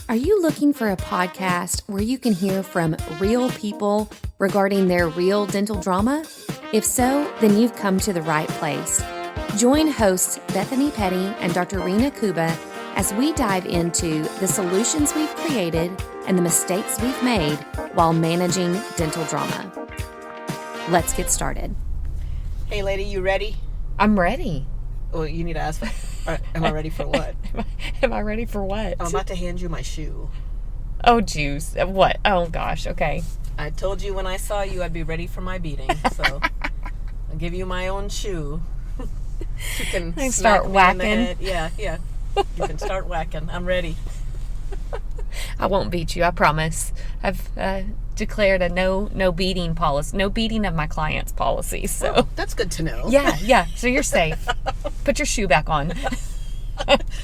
Are you looking for a podcast where you can hear from real people regarding their real dental drama? If so, then you've come to the right place. Join hosts Bethany Petty and Dr. Rena Kuba as we dive into the solutions we've created and the mistakes we've made while managing dental drama. Let's get started. Hey, lady, you ready? I'm ready. Well, you need to ask, am I ready for what? Am I ready for what? I'm about to hand you my shoe. Oh, juice. What? Oh, gosh. Okay. I told you when I saw you I'd be ready for my beating, so I'll give you my own shoe. You can start whacking. Yeah. You can start whacking. I'm ready. I won't beat you, I promise. I've declared a no beating policy, no beating of my clients policy. So that's good to know. Yeah. So you're safe. Put your shoe back on.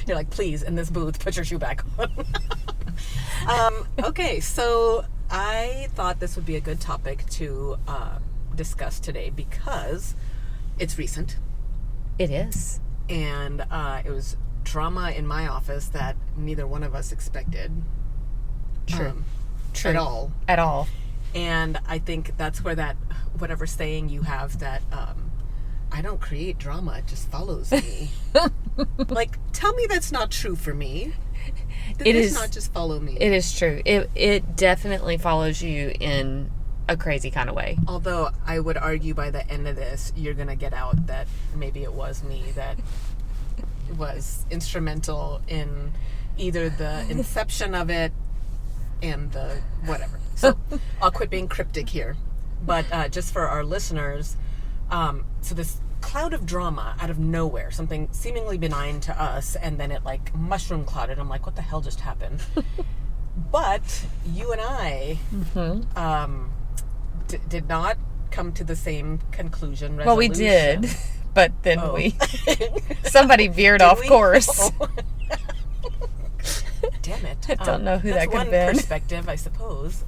You're like, please, in this booth, put your shoe back on. Okay, so I thought this would be a good topic to discuss today because it's recent. It is. And it was drama in my office that neither one of us expected. True. At all. And I think that's where that, whatever saying you have that, I don't create drama, it just follows me. Like, tell me that's not true for me. It is not just follow me. It is true. It definitely follows you in a crazy kind of way. Although I would argue by the end of this, you're going to get out that maybe it was me that was instrumental in either the inception of it and the whatever. So I'll quit being cryptic here. But just for our listeners, so this cloud of drama out of nowhere, something seemingly benign to us, and then it like mushroom clouded. I'm like, what the hell just happened? But you and I did not come to the same conclusion. Well, we did, but then somebody veered off course. Oh. Damn it. I don't know who that could have been. One perspective, I suppose.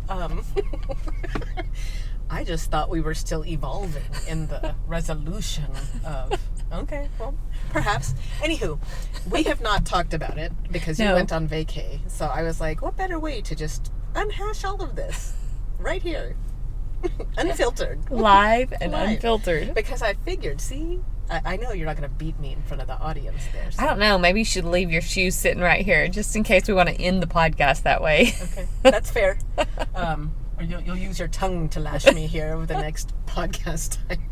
I just thought we were still evolving in the resolution of, okay, well, perhaps. Anywho, we have not talked about it because you went on vacay. So I was like, what better way to just unhash all of this right here? Unfiltered. Live and unfiltered. Because I figured, see, I know you're not going to beat me in front of the audience there. So. I don't know. Maybe you should leave your shoes sitting right here just in case we want to end the podcast that way. Okay, that's fair. Or you'll use your tongue to lash me here over the next podcast time.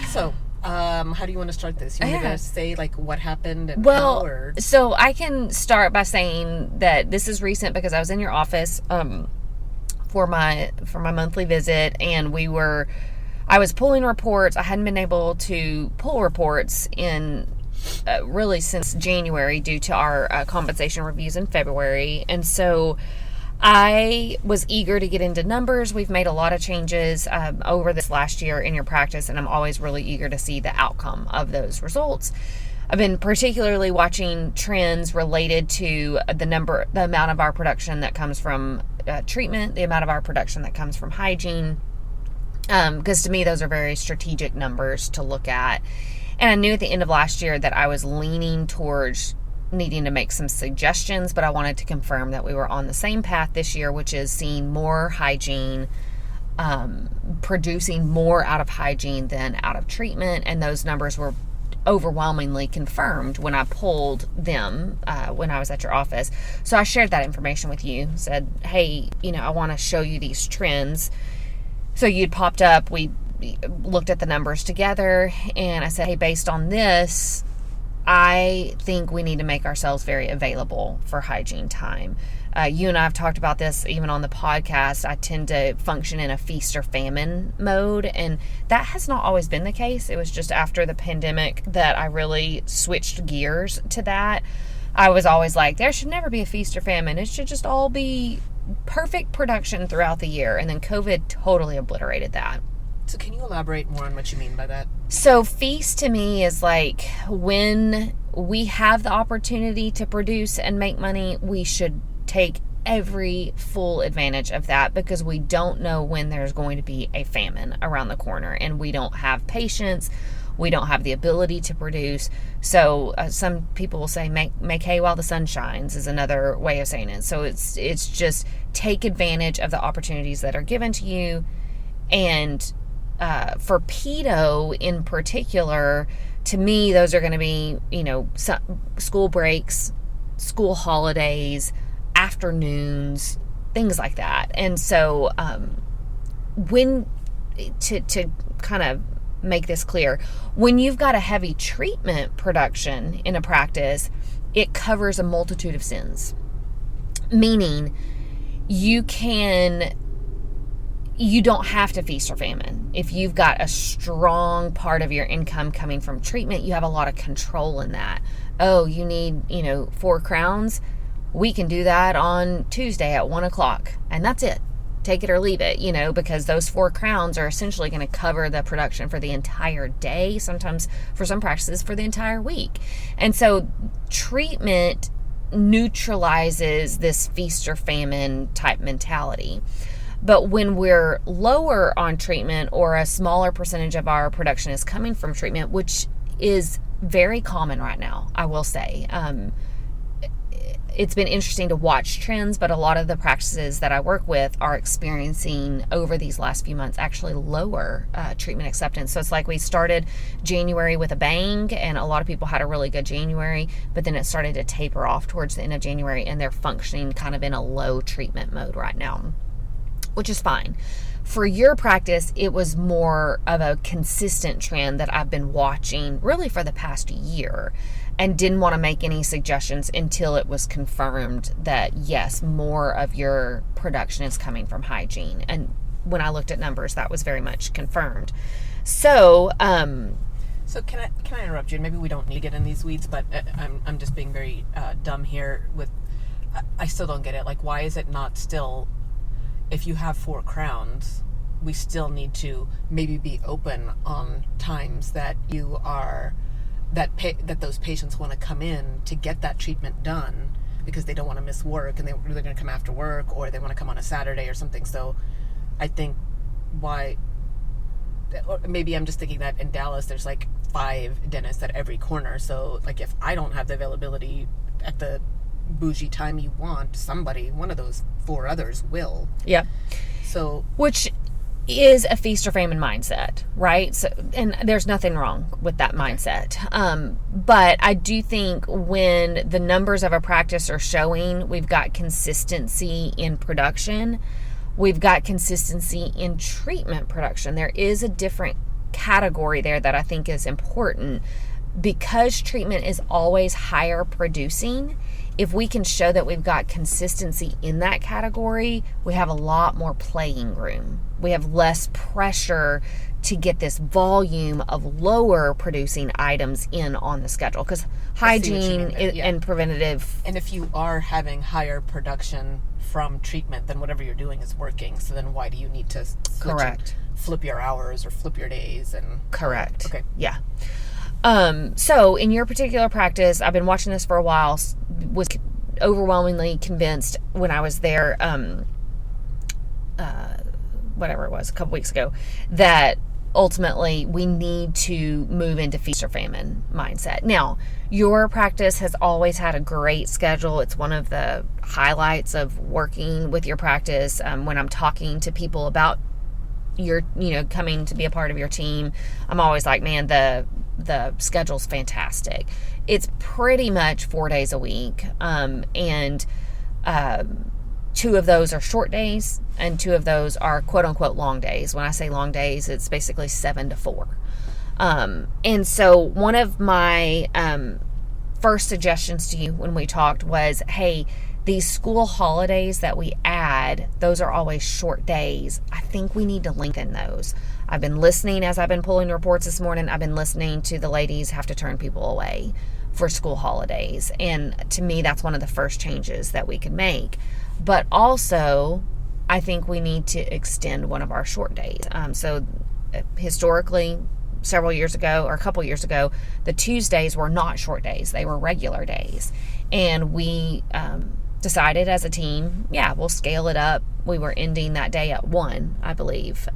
So, how do you want to start this? You want me to say like what happened and how? Or? So I can start by saying that this is recent because I was in your office for my monthly visit, and I was pulling reports. I hadn't been able to pull reports in really since January due to our compensation reviews in February. And so I was eager to get into numbers. We've made a lot of changes over this last year in your practice, and I'm always really eager to see the outcome of those results. I've been particularly watching trends related to the amount of our production that comes from treatment, the amount of our production that comes from hygiene, because to me, those are very strategic numbers to look at. And I knew at the end of last year that I was leaning towards needing to make some suggestions, but I wanted to confirm that we were on the same path this year, which is seeing more hygiene, producing more out of hygiene than out of treatment. And those numbers were overwhelmingly confirmed when I pulled them when I was at your office. So I shared that information with you, said, hey, I want to show you these trends. So you'd popped up, we looked at the numbers together, and I said, hey, based on this, I think we need to make ourselves very available for hygiene time. You and I have talked about this even on the podcast. I tend to function in a feast or famine mode, and that has not always been the case. It was just after the pandemic that I really switched gears to that. I was always like, there should never be a feast or famine. It should just all be perfect production throughout the year. And then COVID totally obliterated that. So can you elaborate more on what you mean by that? So feast to me is like when we have the opportunity to produce and make money, we should take every full advantage of that because we don't know when there's going to be a famine around the corner and we don't have patience We don't have the ability to produce. So some people will say make hay while the sun shines is another way of saying it. So it's just take advantage of the opportunities that are given to you. And for pedo in particular, to me, those are going to be, school breaks, school holidays, afternoons, things like that. And so when to kind of make this clear, when you've got a heavy treatment production in a practice, it covers a multitude of sins. Meaning you don't have to feast or famine. If you've got a strong part of your income coming from treatment, you have a lot of control in that. Oh, you need, 4 crowns. We can do that on Tuesday at 1:00, and that's it. Take it or leave it, because those 4 crowns are essentially going to cover the production for the entire day, sometimes for some practices for the entire week. And so treatment neutralizes this feast or famine type mentality. But when we're lower on treatment, or a smaller percentage of our production is coming from treatment, which is very common right now, I will say, it's been interesting to watch trends, but a lot of the practices that I work with are experiencing over these last few months actually lower treatment acceptance. So it's like we started January with a bang, and a lot of people had a really good January, but then it started to taper off towards the end of January, and they're functioning kind of in a low treatment mode right now, which is fine. For your practice, it was more of a consistent trend that I've been watching really for the past year, and didn't want to make any suggestions until it was confirmed that yes, more of your production is coming from hygiene. And when I looked at numbers, that was very much confirmed. So, so can I interrupt you? Maybe we don't need to get in these weeds, but I'm just being very dumb here. I still don't get it. Like, why is it not still? If you have 4 crowns, we still need to maybe be open on times that you are that those patients want to come in to get that treatment done, because they don't want to miss work, and they're going to come after work, or they want to come on a Saturday or something. So I think or maybe I'm just thinking that in Dallas there's like 5 dentists at every corner. So like if I don't have the availability at the bougie time you want, one of those 4 others will. Yeah. So which is a feast or famine mindset, right? So, and there's nothing wrong with that mindset. But I do think when the numbers of a practice are showing we've got consistency in production, we've got consistency in treatment production. There is a different category there that I think is important, because treatment is always higher producing. If we can show that we've got consistency in that category, we have a lot more playing room. We have less pressure to get this volume of lower producing items in on the schedule, because hygiene and preventative. And if you are having higher production from treatment, then whatever you're doing is working. So then why do you need to flip your hours or flip your days? And correct. Okay. Yeah. So in your particular practice, I've been watching this for a while, was overwhelmingly convinced when I was there, whatever it was, a couple weeks ago, that ultimately we need to move into feast or famine mindset. Now, your practice has always had a great schedule. It's one of the highlights of working with your practice. When I'm talking to people about your, coming to be a part of your team, I'm always like, man, the schedule's fantastic. It's pretty much 4 days a week. And 2 of those are short days, and 2 of those are quote unquote long days. When I say long days, it's basically 7 to 4. And so one of my first suggestions to you when we talked was, hey, these school holidays that we add, those are always short days. I think we need to lengthen those. I've been listening as I've been pulling reports this morning. I've been listening to the ladies have to turn people away for school holidays. And to me, that's one of the first changes that we can make. But also, I think we need to extend one of our short days. So historically, several years ago, or a couple years ago, the Tuesdays were not short days. They were regular days. And we decided as a team, we'll scale it up. We were ending that day at 1, I believe,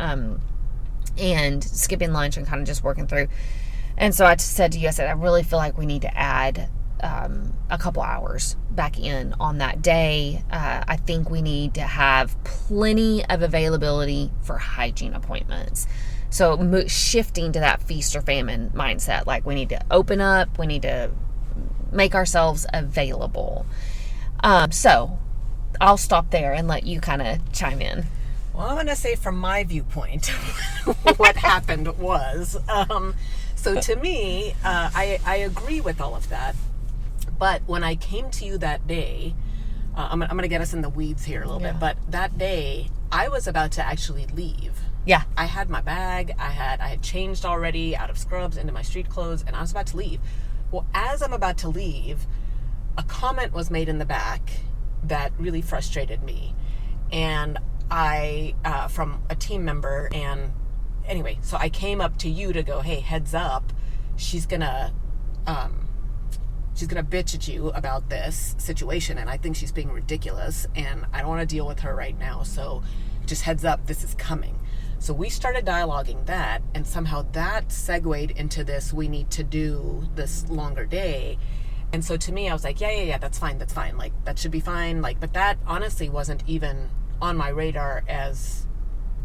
and skipping lunch and kind of just working through. And so I said to you, I said, I really feel like we need to add a couple hours back in on that day. I think we need to have plenty of availability for hygiene appointments. So shifting to that feast or famine mindset, like we need to open up, we need to make ourselves available. So I'll stop there and let you kind of chime in. Well, I'm going to say from my viewpoint, what happened was, so to me, I agree with all of that. But when I came to you that day, I'm going to get us in the weeds here a little bit, but that day I was about to actually leave. Yeah. I had my bag, I had changed already out of scrubs into my street clothes, and I was about to leave. Well, as I'm about to leave, a comment was made in the back that really frustrated me. And I, from a team member, and anyway, so I came up to you to go, hey, heads up, she's gonna bitch at you about this situation, and I think she's being ridiculous, and I don't want to deal with her right now, so just heads up, this is coming. So we started dialoguing that, and somehow that segued into this, we need to do this longer day. And so to me, I was like, yeah, that's fine. Like, that should be fine. Like, but that honestly wasn't even on my radar as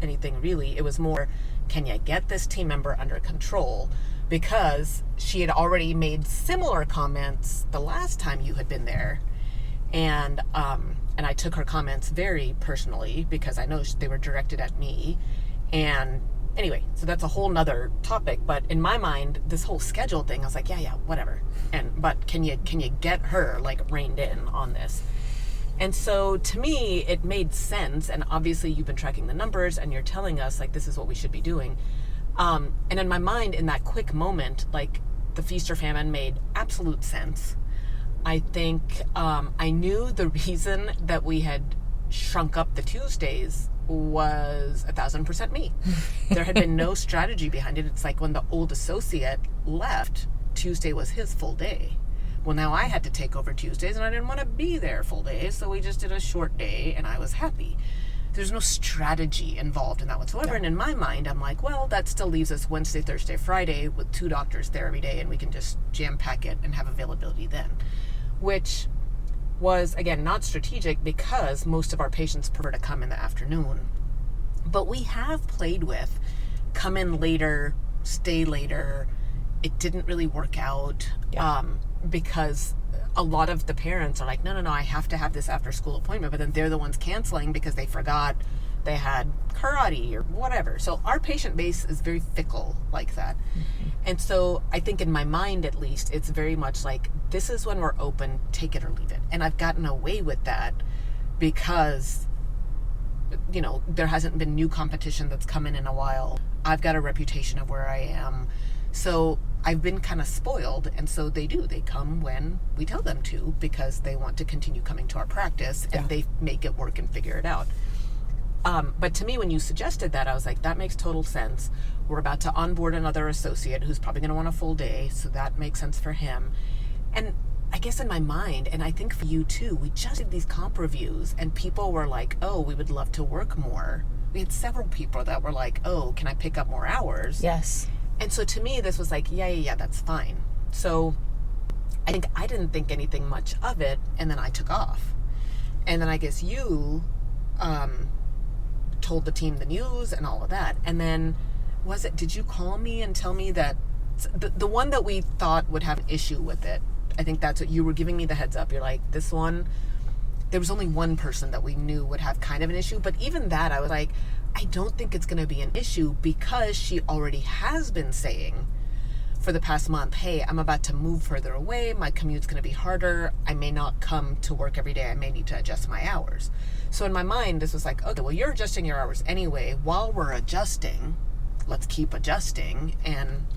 anything really. It was more, can you get this team member under control? Because she had already made similar comments the last time you had been there. And I took her comments very personally because I know they were directed at me. And anyway, so that's a whole nother topic. But in my mind, this whole schedule thing, I was like, yeah, whatever. But can you get her like reined in on this? And so to me, it made sense. And obviously you've been tracking the numbers and you're telling us like, this is what we should be doing. And in my mind, in that quick moment, like the feast or famine made absolute sense. I think I knew the reason that we had shrunk up the Tuesdays was 1,000% me. There had been no strategy behind it. It's like when the old associate left, Tuesday was his full day. Well, now I had to take over Tuesdays and I didn't want to be there full days, so we just did a short day and I was happy. There's no strategy involved in that whatsoever. Yeah. And in my mind, I'm like, well, that still leaves us Wednesday, Thursday, Friday with 2 doctors there every day, and we can just jam pack it and have availability then. Which was, again, not strategic because most of our patients prefer to come in the afternoon. But we have played with come in later, stay later. It didn't really work out because a lot of the parents are like, no, I have to have this after school appointment, but then they're the ones canceling because they forgot they had karate or whatever. So our patient base is very fickle like that. Mm-hmm. And so I think in my mind, at least, it's very much like, this is when we're open, take it or leave it. And I've gotten away with that because, there hasn't been new competition that's come in a while. I've got a reputation of where I am. So I've been kind of spoiled, and so they come when we tell them to because they want to continue coming to our practice, and they make it work and figure it out. But to me, when you suggested that, I was like, that makes total sense. We're about to onboard another associate who's probably going to want a full day, so that makes sense for him. And I guess in my mind, and I think for you too, we just did these comp reviews, and people were like, oh, we would love to work more. We had several people that were like, oh, can I pick up more hours? Yes. And so to me, this was like, yeah, that's fine. So I think I didn't think anything much of it, and then I took off. And then I guess you told the team the news and all of that. And then did you call me and tell me that the one that we thought would have an issue with it, I think that's what you were giving me the heads up. You're like, this one, there was only one person that we knew would have kind of an issue. But even that, I was like, I don't think it's going to be an issue because she already has been saying for the past month, hey, I'm about to move further away. My commute's going to be harder. I may not come to work every day. I may need to adjust my hours. So in my mind, this was like, okay, well, you're adjusting your hours anyway. While we're adjusting, let's keep adjusting. And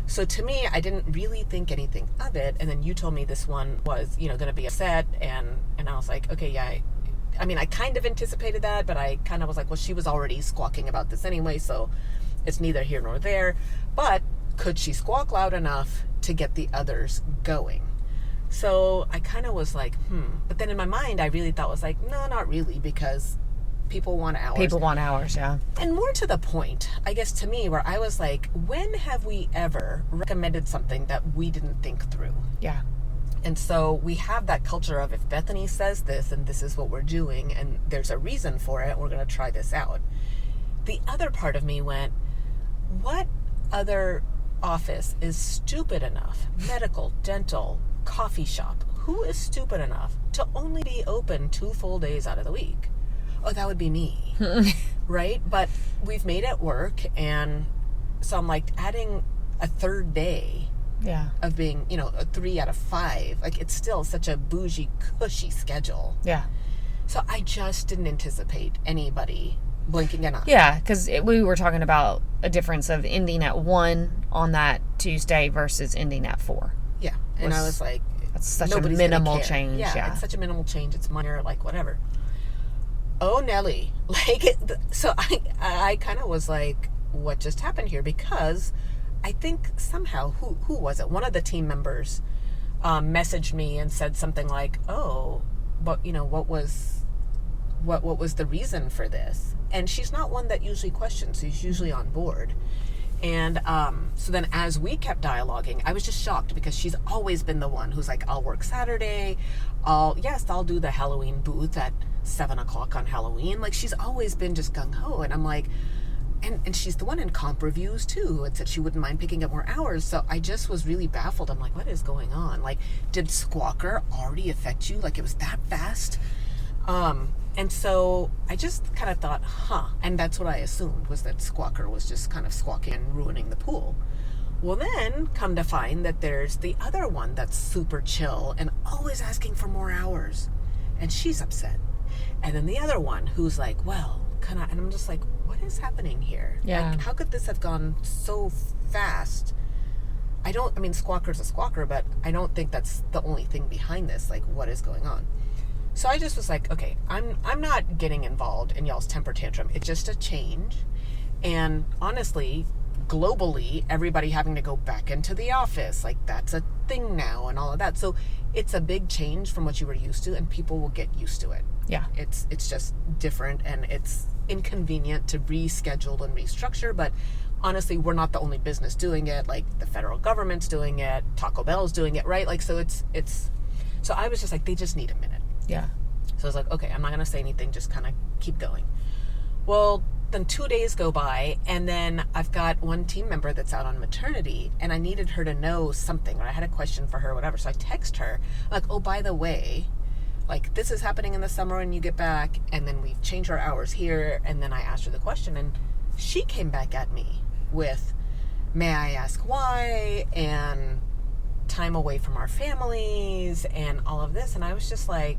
so to me, I didn't really think anything of it. And then you told me this one was, going to be upset. And I was like, okay, yeah, I mean, I kind of anticipated that, but I kind of was like, well, she was already squawking about this anyway, so it's neither here nor there. But could she squawk loud enough to get the others going? So I kind of was like, But then in my mind, I really thought was like, no, not really, because people want hours. People want hours, yeah. And more to the point, I guess to me, where I was like, when have we ever recommended something that we didn't think through? Yeah. And so we have that culture of, if Bethany says this and this is what we're doing and there's a reason for it, we're going to try this out. The other part of me went, what other office is stupid enough, medical, dental, coffee shop, who is stupid enough to only be open 2 full days out of the week? Oh, that would be me. Right? But we've made it work. And so I'm like, adding a third day of being, a 3 out of 5, like, it's still such a bougie, cushy schedule. Yeah. So I just didn't anticipate anybody blinking an eye. Yeah, because we were talking about a difference of ending at 1 on that Tuesday versus ending at 4. Yeah. And I was like, that's such a minimal change. Yeah, it's such a minimal change. It's minor, like, whatever. Oh, Nelly. Like, so I kind of was like, what just happened here? Because I think somehow, who was it? One of the team members messaged me and said something like, oh, but, what was the reason for this? And she's not one that usually questions. She's usually on board. And so then as we kept dialoguing, I was just shocked because she's always been the one who's like, I'll work Saturday. I'll do the Halloween booth at 7:00 on Halloween. Like, she's always been just gung-ho. And I'm like, and she's the one in comp reviews too, who had said she wouldn't mind picking up more hours. So I just was really baffled. I'm like, what is going on? Like, did Squawker already affect you? Like, it was that fast? And so I just kind of thought, and that's what I assumed, was that Squawker was just kind of squawking and ruining the pool. Well, then come to find that there's the other one that's super chill and always asking for more hours, and she's upset. And then the other one who's like, well, and I'm just like, what is happening here? Yeah. Like, how could this have gone so fast? Squawker's a squawker, but I don't think that's the only thing behind this. Like, what is going on? So I just was like, okay, I'm not getting involved in y'all's temper tantrum. It's just a change. And honestly, globally, everybody having to go back into the office, like, that's a thing now and all of that. So it's a big change from what you were used to, and people will get used to it. Yeah. It's just different, and it's inconvenient to reschedule and restructure, but honestly, we're not the only business doing it. Like, the federal government's doing it, Taco Bell's doing it, right? Like, so it's so I was just like, they just need a minute. Yeah. So I was like, okay, I'm not going to say anything, just kind of keep going. Well, then 2 days go by, and then I've got one team member that's out on maternity, and I needed her to know something, or I had a question for her, whatever. So I text her, like, oh, by the way, like, this is happening in the summer when you get back, and then we've changed our hours here. And then I asked her the question, and she came back at me with, may I ask why, and time away from our families, and all of this. And I was just like,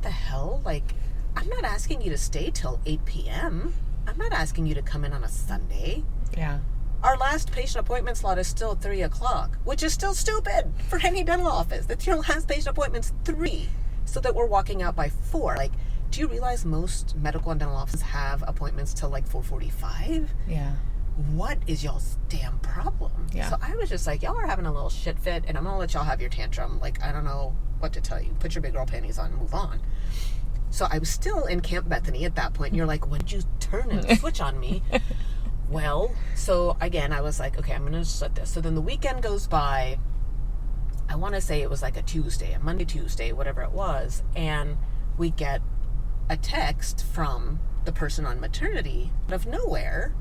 the hell? Like, I'm not asking you to stay till 8 p.m. I'm not asking you to come in on a Sunday. Yeah. Our last patient appointment slot is still 3 o'clock, which is still stupid for any dental office. That's your last patient appointment's 3, so that we're walking out by 4. Like, do you realize most medical and dental offices have appointments till like 4:45? Yeah. What is y'all's damn problem? Yeah. So I was just like, y'all are having a little shit fit, and I'm gonna let y'all have your tantrum. Like, I don't know what to tell you. Put your big girl panties on and move on. So I was still in Camp Bethany at that point, and you're like, when did you turn and switch on me? Well, so again, I was like, okay, I'm gonna just let this. So then the weekend goes by. I want to say it was like a Monday, Tuesday, whatever it was, and we get a text from the person on maternity out of nowhere.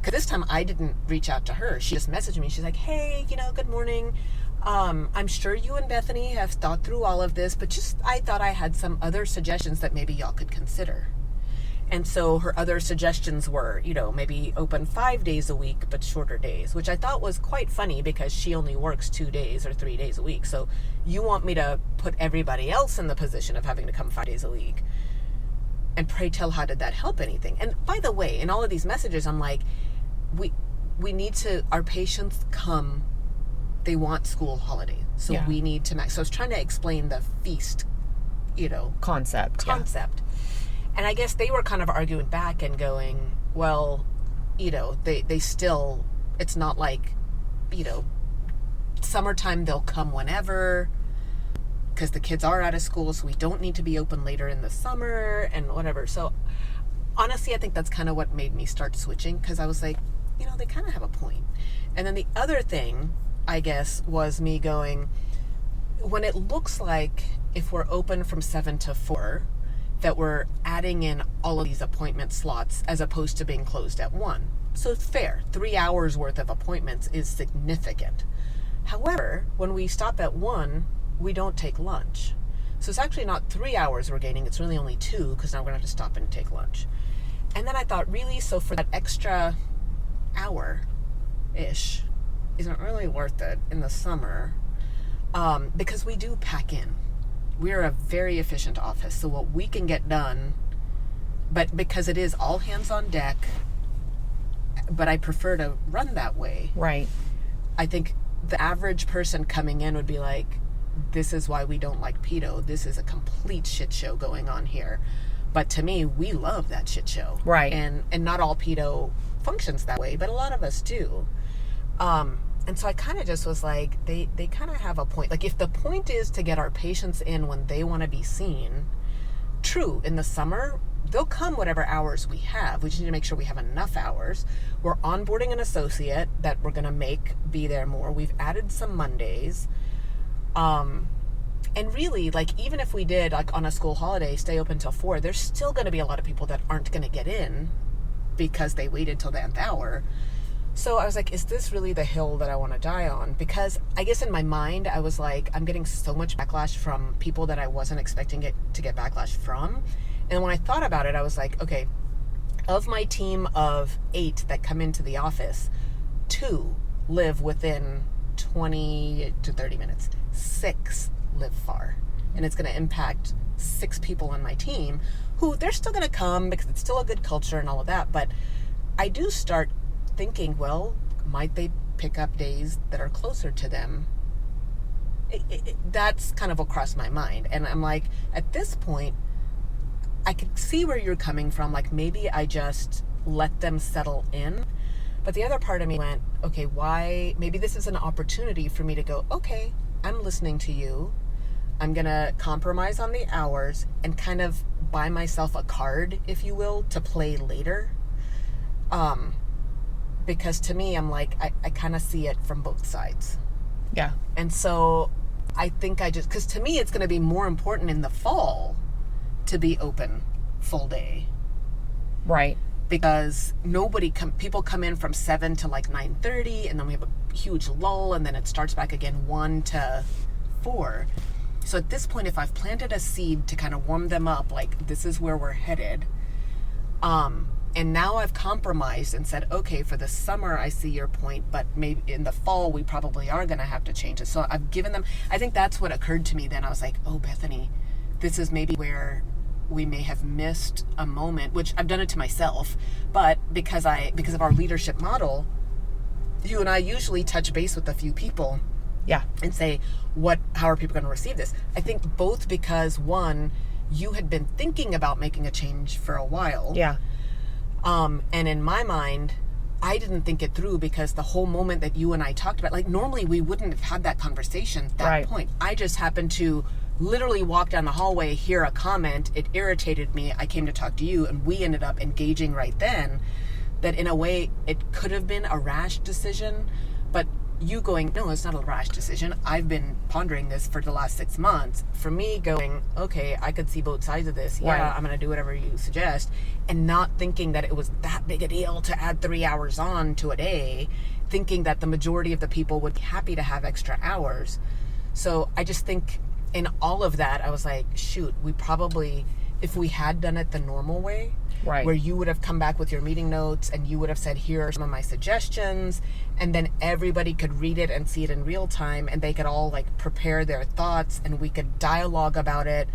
Because this time I didn't reach out to her. She just messaged me. She's like, hey, good morning. I'm sure you and Bethany have thought through all of this, but I thought I had some other suggestions that maybe y'all could consider. And so her other suggestions were, maybe open 5 days a week, but shorter days, which I thought was quite funny because she only works 2 days or 3 days a week. So you want me to put everybody else in the position of having to come 5 days a week. And pray tell, how did that help anything? And by the way, in all of these messages, I'm like, we need to, our patients come, they want school holidays. So Yeah. we need to, so I was trying to explain the feast, Concept. Yeah. And I guess they were kind of arguing back and going, well, they still, it's not like, summertime they'll come whenever, because the kids are out of school, so we don't need to be open later in the summer and whatever. So honestly, I think that's kind of what made me start switching, because I was like, they kind of have a point. And then the other thing, I guess, was me going, when it looks like if we're open from 7 to 4, that we're adding in all of these appointment slots as opposed to being closed at 1. So it's fair. 3 hours worth of appointments is significant. However, when we stop at 1, we don't take lunch. So it's actually not 3 hours we're gaining. It's really only 2, because now we're going to have to stop and take lunch. And then I thought, really, so for that extra hour-ish isn't really worth it in the summer, because we do pack in. We're a very efficient office, so what we can get done, but because it is all hands on deck, but I prefer to run that way. Right. I think the average person coming in would be like, this is why we don't like pedo. This is a complete shit show going on here. But to me, we love that shit show. Right. And not all pedo functions that way, but a lot of us do. And so I kind of just was like, they kind of have a point. Like, if the point is to get our patients in when they want to be seen, true, in the summer, they'll come whatever hours we have. We just need to make sure we have enough hours. We're onboarding an associate that we're going to make be there more. We've added some Mondays. And really, like, even if we did, like, on a school holiday, stay open till 4, there's still going to be a lot of people that aren't going to get in because they waited till the nth hour. So I was like, is this really the hill that I want to die on? Because I guess in my mind, I was like, I'm getting so much backlash from people that I wasn't expecting to get backlash from. And when I thought about it, I was like, okay, of my team of 8 that come into the office, 2 live within 20 to 30 minutes. 6 live far. And it's going to impact 6 people on my team who they're still going to come because it's still a good culture and all of that. But I do start thinking, well, might they pick up days that are closer to them? That's kind of what crossed my mind. And I'm like, at this point, I could see where you're coming from. Like, maybe I just let them settle in. But the other part of me went, okay, why? Maybe this is an opportunity for me to go, okay, I'm listening to you. I'm going to compromise on the hours and kind of buy myself a card, if you will, to play later. Because to me, I'm like, I kind of see it from both sides. Yeah. And so I think because to me, it's going to be more important in the fall to be open full day. Right. Because people come in from 7 to like 9:30, and then we have a huge lull, and then it starts back again 1 to 4. So at this point, if I've planted a seed to kind of warm them up, like, this is where we're headed, and now I've compromised and said, okay, for the summer, I see your point, but maybe in the fall, we probably are going to have to change it. So I've given them, I think that's what occurred to me then. I was like, oh, Bethany, this is maybe where we may have missed a moment, which I've done it to myself, but because of our leadership model, you and I usually touch base with a few people. Yeah. And say, how are people going to receive this? I think both because, one, you had been thinking about making a change for a while. Yeah. And in my mind, I didn't think it through, because the whole moment that you and I talked about, like, normally we wouldn't have had that conversation at that point. I just happened to literally walk down the hallway, hear a comment, it irritated me, I came to talk to you, and we ended up engaging right then. That in a way, it could have been a rash decision, but you going, no, it's not a rash decision. I've been pondering this for the last 6 months. For me going, okay, I could see both sides of this. Yeah, right. I'm going to do whatever you suggest. And not thinking that it was that big a deal to add 3 hours on to a day, thinking that the majority of the people would be happy to have extra hours. So I just think in all of that, I was like, shoot, we probably, if we had done it the normal way, right, where you would have come back with your meeting notes and you would have said, here are some of my suggestions, and then everybody could read it and see it in real time, and they could all like prepare their thoughts, and we could dialogue about it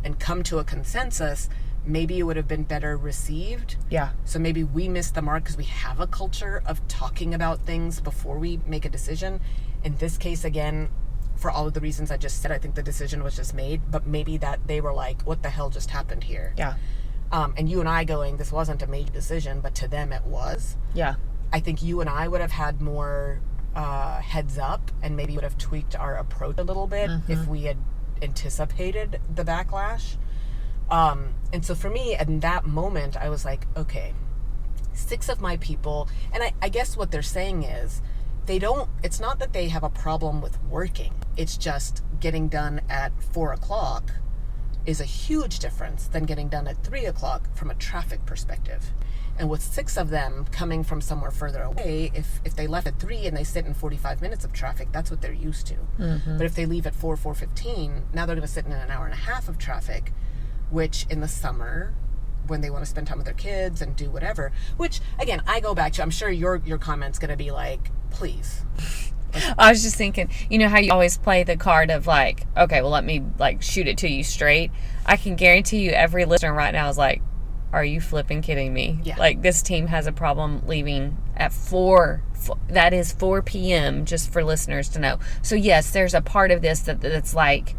and come to a consensus, maybe it would have been better received. Yeah. So maybe we missed the mark because we have a culture of talking about things before we make a decision. In this case, again, for all of the reasons I just said, I think the decision was just made, but maybe that they were like, what the hell just happened here? Yeah. And you and I going, this wasn't a major decision, but to them it was. Yeah. I think you and I would have had more heads up, and maybe would have tweaked our approach a little bit if we had anticipated the backlash. And so for me, in that moment, I was like, okay, 6 of my people, and I guess what they're saying is, it's not that they have a problem with working. It's just getting done at 4 o'clock is a huge difference than getting done at 3 o'clock from a traffic perspective. And with 6 of them coming from somewhere further away, if they left at 3 and they sit in 45 minutes of traffic, that's what they're used to. But if they leave at 4:15, now they're going to sit in an hour and a half of traffic, which in the summer, when they want to spend time with their kids and do whatever, which, again, I go back to, I'm sure your comment's going to be like, please. I was just thinking, you know how you always play the card of like, okay, well, let me like shoot it to you straight. I can guarantee you every listener right now is like, are you flipping kidding me? Yeah. Like, this team has a problem leaving at 4. That is 4 p.m., just for listeners to know. So, yes, there's a part of this that's like,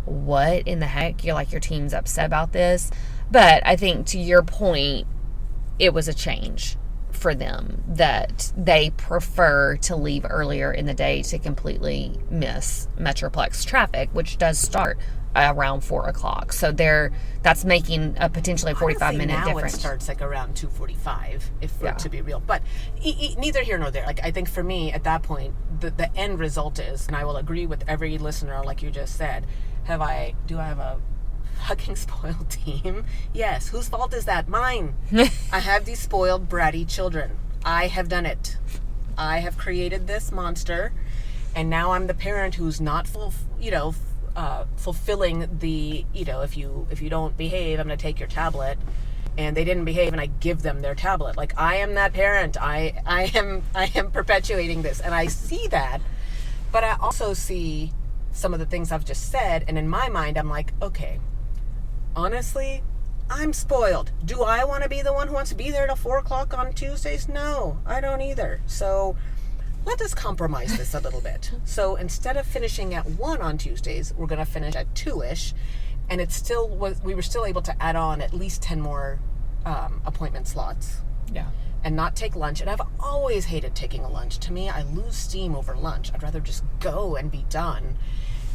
what in the heck? You're like, your team's upset about this. But I think, to your point, it was a change for them that they prefer to leave earlier in the day to completely miss Metroplex traffic, which does start around 4 o'clock. So that's making a potentially 45-minute difference. It starts like around 2:45, to be real. But neither here nor there. Like, I think for me at that point, the end result is, and I will agree with every listener, like you just said, do I have a fucking spoiled team? Yes. Whose fault is that? Mine. I have these spoiled, bratty children. I have done it. I have created this monster, and now I'm the parent who's not fulfilling the, if you don't behave, I'm going to take your tablet. And they didn't behave, and I give them their tablet. Like, I am that parent. I am perpetuating this, and I see that. But I also see some of the things I've just said, and in my mind, I'm like, okay, honestly, I'm spoiled. Do I want to be the one who wants to be there till 4 o'clock on Tuesdays? No, I don't either. So let us compromise this a little bit. So instead of finishing at 1 on Tuesdays, we're going to finish at 2-ish. And we were still able to add on at least 10 more appointment slots. Yeah. And not take lunch. And I've always hated taking a lunch. To me, I lose steam over lunch. I'd rather just go and be done.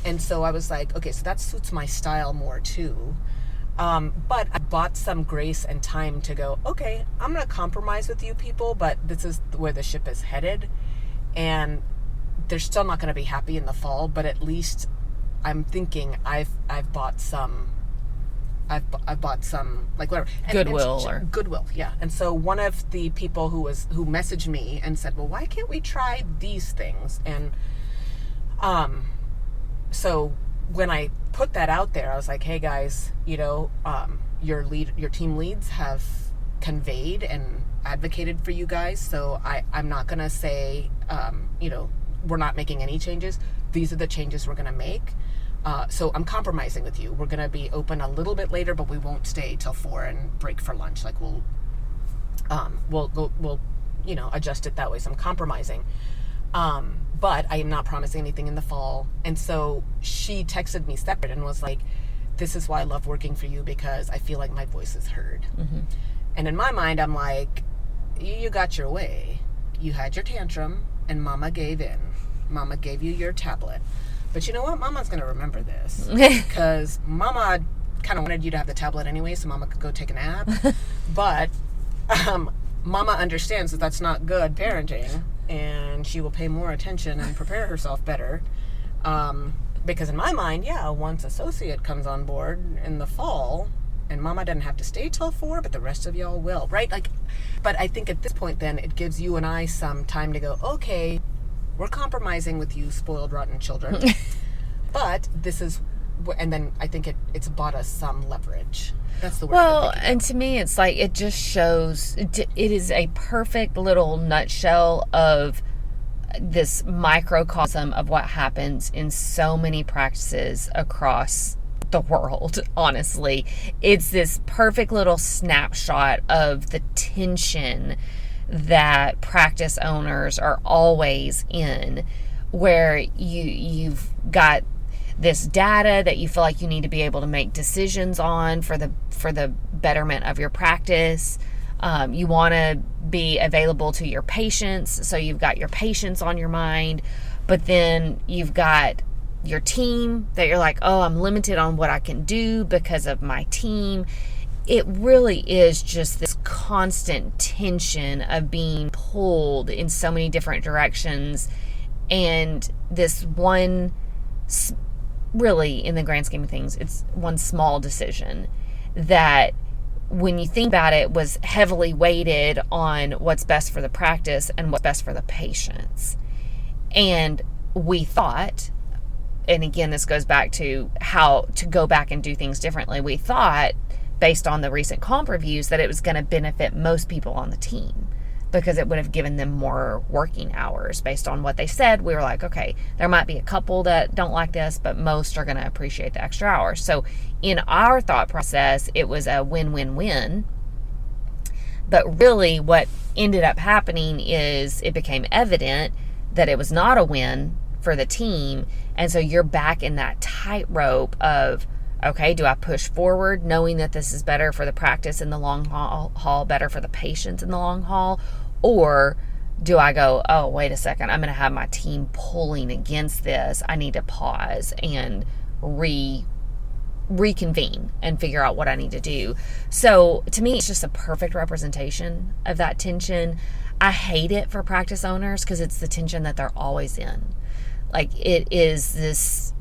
And so I was like, okay, so that suits my style more too. But I bought some grace and time to go, okay, I'm going to compromise with you people, but this is where the ship is headed. And they're still not going to be happy in the fall, but at least I'm thinking I've bought some like whatever. Goodwill, yeah. And so one of the people who messaged me and said, well, why can't we try these things? And so when I put that out there, I was like, hey guys, your team leads have conveyed and advocated for you guys. So I'm not going to say, we're not making any changes. These are the changes we're going to make. So I'm compromising with you. We're going to be open a little bit later, but we won't stay till 4 and break for lunch. Like we'll adjust it that way. So I'm compromising. But I am not promising anything in the fall. And so she texted me separate and was like, this is why I love working for you, because I feel like my voice is heard. Mm-hmm. And in my mind, I'm like, you got your way. You had your tantrum and Mama gave in. Mama gave you your tablet. But you know what? Mama's going to remember this. Because Mama kind of wanted you to have the tablet anyway, so Mama could go take a nap. But Mama understands that that's not good parenting, and she will pay more attention and prepare herself better. Because in my mind, once associate comes on board in the fall, and Mama doesn't have to stay till 4, but the rest of y'all will, right? But I think at this point then, it gives you and I some time to go, okay, we're compromising with you spoiled, rotten children. But this is, and then I think it's bought us some leverage. That's the word. Well, and to me, it's like, it just shows, it is a perfect little nutshell of this microcosm of what happens in so many practices across the world, honestly. It's this perfect little snapshot of the tension that practice owners are always in, where you've got this data that you feel like you need to be able to make decisions on for the betterment of your practice. You want to be available to your patients, so you've got your patients on your mind, but then you've got your team, that you're like, oh, I'm limited on what I can do because of my team. It really is just this constant tension of being pulled in so many different directions. And this one, really, in the grand scheme of things, it's one small decision that, when you think about it, was heavily weighted on what's best for the practice and what's best for the patients. And we thought, and again, this goes back to how to go back and do things differently. We thought, based on the recent comp reviews, that it was going to benefit most people on the team because it would have given them more working hours. Based on what they said, we were like, okay, there might be a couple that don't like this, but most are going to appreciate the extra hours. So in our thought process, it was a win-win-win. But really what ended up happening is it became evident that it was not a win for the team. And so you're back in that tightrope of, okay, do I push forward knowing that this is better for the practice in the long haul, better for the patients in the long haul? Or do I go, oh, wait a second, I'm going to have my team pulling against this. I need to pause and reconvene and figure out what I need to do. So to me, it's just a perfect representation of that tension. I hate it for practice owners because it's the tension that they're always in. Like, it is this...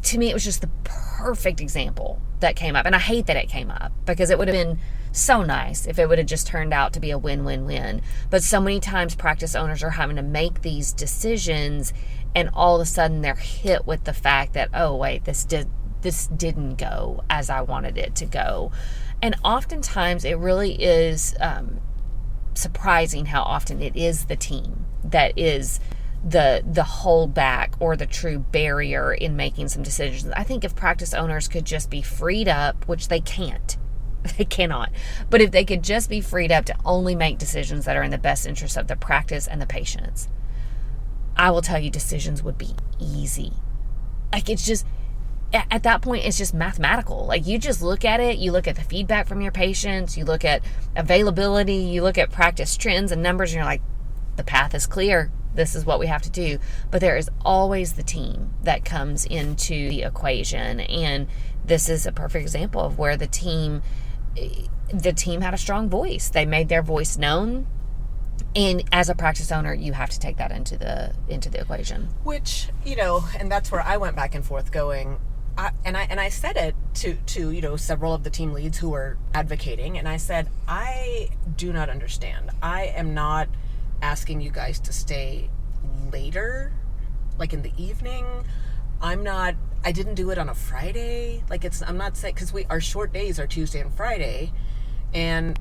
to me, it was just the perfect example that came up. And I hate that it came up because it would have been so nice if it would have just turned out to be a win-win-win. But so many times practice owners are having to make these decisions, and all of a sudden they're hit with the fact that, oh, wait, this didn't go as I wanted it to go. And oftentimes it really is surprising how often it is the team that is the holdback or the true barrier in making some decisions. I think if practice owners could just be freed up, which they can't, they cannot, but if they could just be freed up to only make decisions that are in the best interest of the practice and the patients, I will tell you, decisions would be easy. Like, it's just, at that point, it's just mathematical. Like, you just look at it, you look at the feedback from your patients, you look at availability, you look at practice trends and numbers, and you're like, the path is clear. This is what we have to do. But there is always the team that comes into the equation. And this is a perfect example of where the team had a strong voice. They made their voice known. And as a practice owner, you have to take that into the equation. Which, and that's where I went back and forth going, I said it to several of the team leads who were advocating, and I said, I do not understand. I am not asking you guys to stay later, like in the evening. I didn't do it on a Friday. I'm not saying, because our short days are Tuesday and Friday, and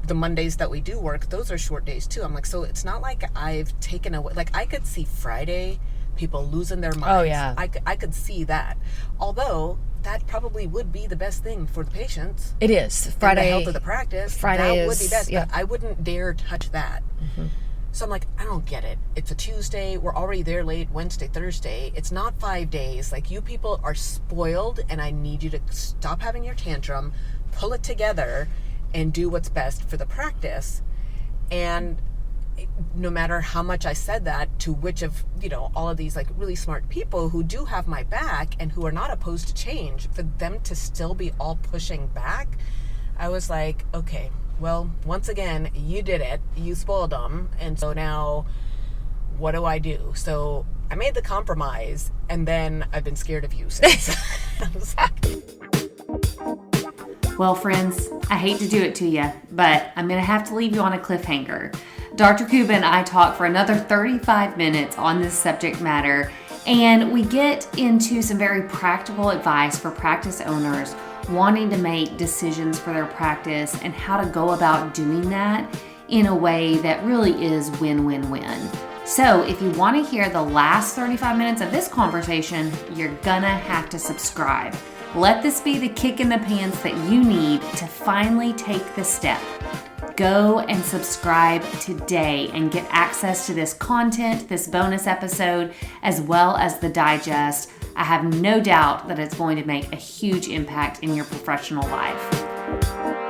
the Mondays that we do work, those are short days too. I'm like, so it's not like I've taken away, like, I could see Friday people losing their minds. Oh yeah. I could see that. Although that probably would be the best thing for the patients. It is. Friday. And the health of the practice. Friday that would be best. Yeah. But I wouldn't dare touch that. Mm-hmm. So I'm like, I don't get it. It's a Tuesday. We're already there late Wednesday, Thursday. It's not 5 days. Like, you people are spoiled, and I need you to stop having your tantrum, pull it together, and do what's best for the practice. And no matter how much I said that to which of, all of these like really smart people who do have my back and who are not opposed to change, for them to still be all pushing back, I was like, okay, well, once again, you did it. You spoiled them. And so now what do I do? So I made the compromise, and then I've been scared of you since. Well, friends, I hate to do it to you, but I'm going to have to leave you on a cliffhanger. Dr. Kuba and I talk for another 35 minutes on this subject matter, and we get into some very practical advice for practice owners wanting to make decisions for their practice and how to go about doing that in a way that really is win-win-win. So if you want to hear the last 35 minutes of this conversation, you're gonna have to subscribe. Let this be the kick in the pants that you need to finally take the step. Go and subscribe today and get access to this content, this bonus episode, as well as the digest. I have no doubt that it's going to make a huge impact in your professional life.